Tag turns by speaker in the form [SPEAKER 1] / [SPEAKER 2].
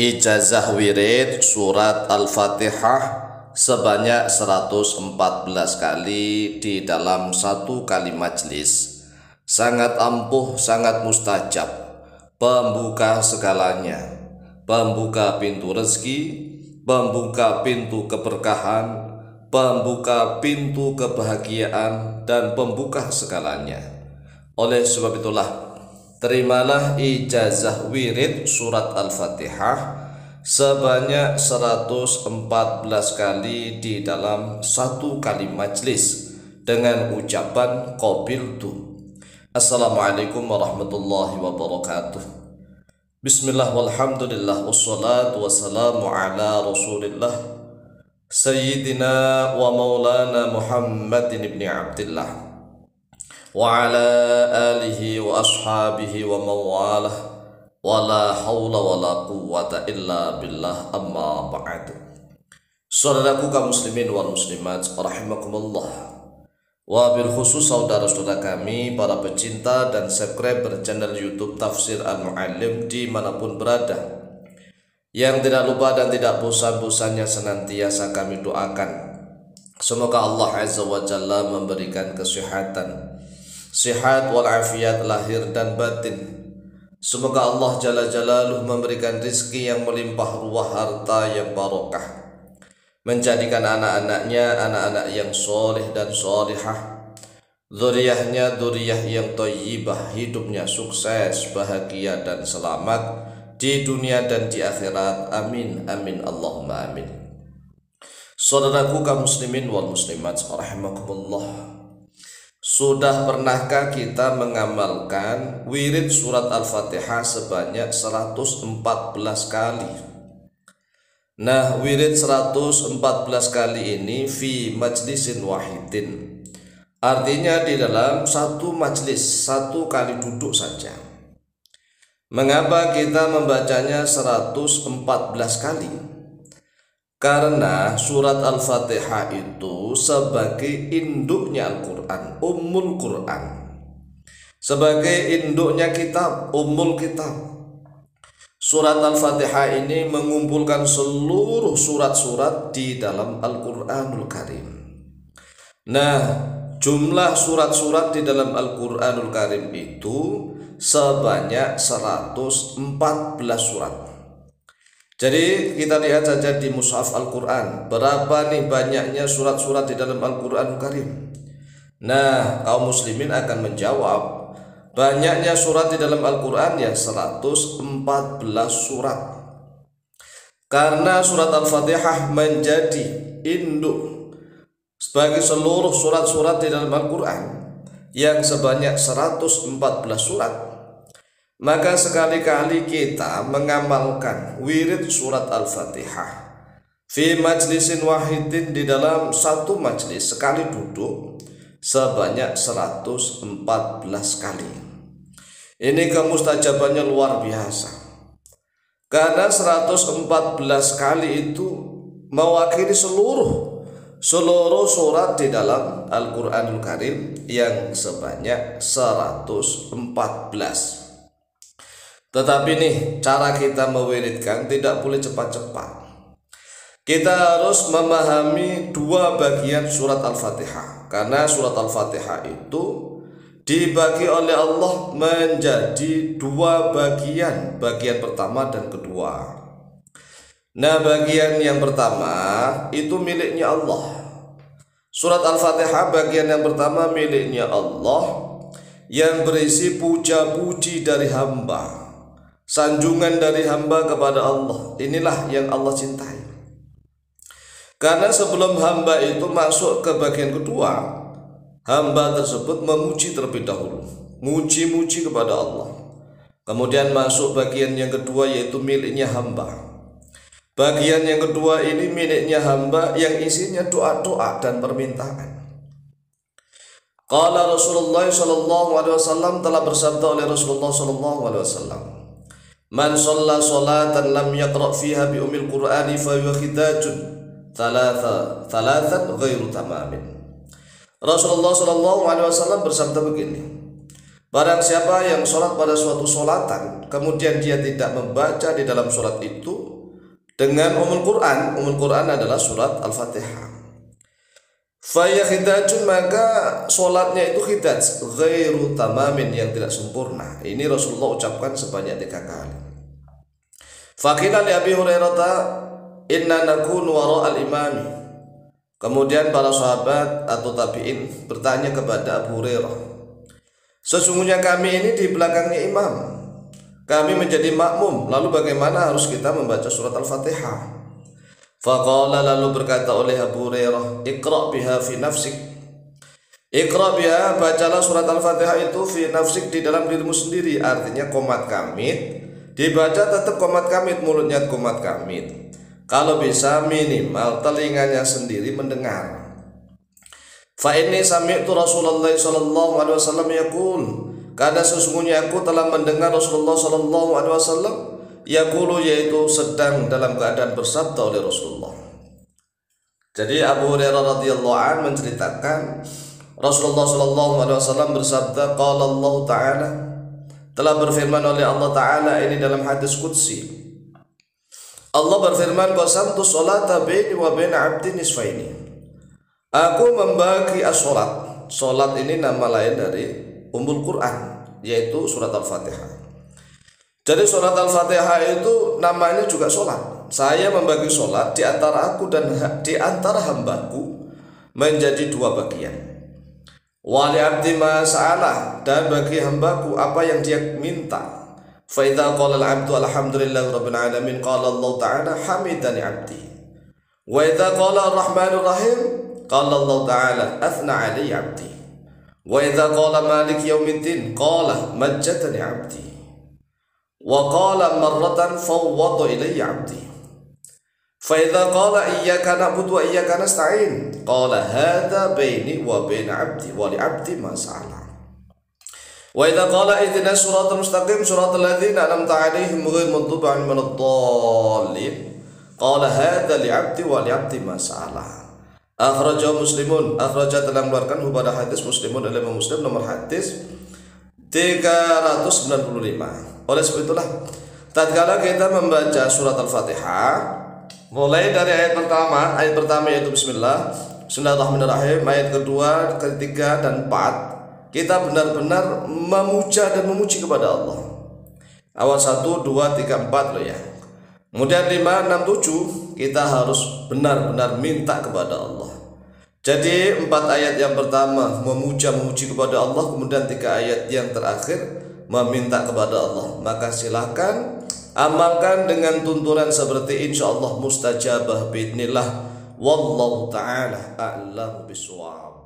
[SPEAKER 1] Ijazah wirid surat Al-Fatihah sebanyak 114 kali di dalam satu kali majlis. Sangat ampuh, sangat mustajab, pembuka segalanya, pembuka pintu rezeki, pembuka pintu keberkahan, pembuka pintu kebahagiaan, dan pembuka segalanya. Oleh sebab itulah, terimalah ijazah wirid surat Al-Fatihah sebanyak 114 kali di dalam satu kali majlis dengan ucapan qabiltu. Assalamualaikum warahmatullahi wabarakatuh. Bismillah walhamdulillah wassalatu wassalamu ala rasulillah Sayyidina wa maulana Muhammadin ibni Abdillah wa ala alihi wa ashabihi wa mawalah wa la hawla wa la quwwata illa billah, amma ba'd. Saudaraku kaum muslimin wal muslimat rahimakumullah, wa bil khusus saudara-saudara kami para pecinta dan subscriber channel YouTube Tafsir Al-Muallim dimanapun berada, yang tidak lupa dan tidak bosan-bosannya senantiasa kami doakan semoga Allah Azza wa Jalla memberikan kesehatan, sihat walafiat lahir dan batin. Semoga Allah Jalla Jalaluh memberikan rizki yang melimpah ruah, harta yang barokah, menjadikan anak-anaknya anak-anak yang soleh dan solihah, dzurriyyahnya dzurriyyah yang thayyibah, hidupnya sukses, bahagia dan selamat di dunia dan di akhirat. Amin amin Allahumma amin. Saudaraku kaum muslimin wal muslimat rahimakumullah, sudah pernahkah kita mengamalkan wirid surat Al-Fatihah sebanyak 114 kali? Nah, wirid 114 kali ini fi majlisin wahidin, artinya di dalam satu majlis, satu kali duduk saja. Mengapa kita membacanya 114 kali? Karena surat Al-Fatihah itu sebagai induknya Al-Quran, Ummul Quran, sebagai induknya kitab, Ummul Kitab. Surat Al-Fatihah ini mengumpulkan seluruh surat-surat di dalam Al-Quranul Karim. Nah, jumlah surat-surat di dalam Al-Quranul Karim itu sebanyak 114 surat. Jadi kita lihat saja di mushaf Al-Quran, berapa nih banyaknya surat-surat di dalam Al-Quranul Karim. Nah, kaum muslimin akan menjawab, banyaknya surat di dalam Al-Quran ya 114 surat. Karena surat Al-Fatihah menjadi induk sebagai seluruh surat-surat di dalam Al-Quran yang sebanyak 114 surat, maka sekali-kali kita mengamalkan wirid surat Al-Fatihah fi majlisin wahidin, di dalam satu majlis, sekali duduk, sebanyak 114 kali. Ini kemustajabannya luar biasa, karena 114 kali itu mewakili seluruh surat di dalam Al-Quranul Karim yang sebanyak 114. Tetapi nih, cara kita mewiridkan tidak boleh cepat-cepat. Kita harus memahami dua bagian surat Al-Fatihah, karena surat Al-Fatihah itu dibagi oleh Allah menjadi dua bagian, bagian pertama dan kedua. Nah, bagian yang pertama itu miliknya Allah. Surat Al-Fatihah bagian yang pertama miliknya Allah, yang berisi puja-puji dari hamba, sanjungan dari hamba kepada Allah. Inilah yang Allah cintai. Karena sebelum hamba itu masuk ke bagian kedua, hamba tersebut memuji terlebih dahulu, muji-muji kepada Allah. Kemudian masuk bagian yang kedua, yaitu miliknya hamba. Bagian yang kedua ini miliknya hamba yang isinya doa-doa dan permintaan. Qala Rasulullah sallallahu alaihi wasallam, telah bersabda oleh Rasulullah sallallahu alaihi wasallam, man shalla sholatan lam yaqra fiha bi ummil qur'ani fa huwa khidajun thalathan ghairu tamamin. Rasulullah sallallahu alaihi wasallam bersabda begini, Barang siapa yang sholat pada suatu sholatan, kemudian dia tidak membaca di dalam sholat itu dengan Ummul Quran adalah surat Al-Fatihah. Faya khidajun, maka sholatnya itu khidaj, ghairu tamamin, yang tidak sempurna. Ini Rasulullah ucapkan sebanyak 3 kali. Faqila li Abi Hurairah, inna nakunu wara al-imami. Kemudian para sahabat atau tabi'in bertanya kepada Abu Hurairah, sesungguhnya kami ini di belakangnya imam, kami menjadi makmum, lalu bagaimana harus kita membaca surat Al-Fatihah? Faqala, lalu berkata oleh Abu Hurairah, iqra' biha fi nafsik. Iqra' biha, bacalah surat Al-Fatihah itu fi nafsik, di dalam dirimu sendiri. Artinya qomat kamit, dibaca tetap qomat kamit, mulutnya qomat kamit. Kalau bisa minimal telinganya sendiri mendengar. Fa inni sami'tu Rasulullah sallallahu alaihi wasallam yaqul, karena sesungguhnya aku telah mendengar Rasulullah sallallahu alaihi wasallam yaqulu, yaitu sedang dalam keadaan bersabda oleh Rasulullah. Jadi Abu Hurairah radhiyallahu anhu menceritakan Rasulullah sallallahu alaihi wasallam bersabda, qala Allah taala, telah berfirman oleh Allah taala ini dalam hadis qudsi. Allah berfirman, qasamtu sholata baini wa baina 'abdi nisfaini. Aku membagi as-sholat. Sholat ini nama lain dari Ummul Quran, yaitu surat Al-Fatihah. Jadi surat Al-Fatihah itu namanya juga sholat. Saya membagi sholat di antara aku dan di antara hambaku menjadi 2 bagian. Wali abdi ma sa'alah, dan bagi hambaku apa yang dia minta. Fa idza qala al-'abdu alhamdulillahi rabbil alamin, qala Allah ta'ala hamidani 'abdi. Wa idza qala ar-rahmanir rahim, qala Allah ta'ala athna 'alayya 'abdi. Wa idza qala malik yaumiddin, qala majjadani 'abdi. Wa qala marratan fawwada ilayya 'abdi. Fa idza qala iyyaka na'budu wa iyyaka nasta'in, qala hadza baini wa baina 'abdi wa li 'abdi ma sa'ala. Wa idza qala ihdinas siratal mustaqim siratal ladzina an'amta 'alaihim ghairil maghdubi 'alaihim waladdallin, qala hadza li 'abdi wa li 'abdi ma sa'ala. Akhrajahu Muslimun, akhraja telah mengeluarkan pada hadis Muslimun oleh Muslim nomor hadis 395. Oleh sebab itulah tatkala kita membaca surat Al-Fatihah, mulai dari ayat pertama yaitu bismillah, bismillahirrahmanirrahim, ayat kedua, ketiga dan 4, kita benar-benar memuja dan memuji kepada Allah. Awal 1, 2, 3, 4 loh ya. Kemudian 5, 6, 7 kita harus benar-benar minta kepada Allah. Jadi 4 ayat yang pertama memuji kepada Allah, kemudian 3 ayat yang terakhir meminta kepada Allah. Maka silahkan amalkan dengan tuntunan seperti insyaallah mustajabah biidznillah. Wallahu ta'ala a'lam bishawab.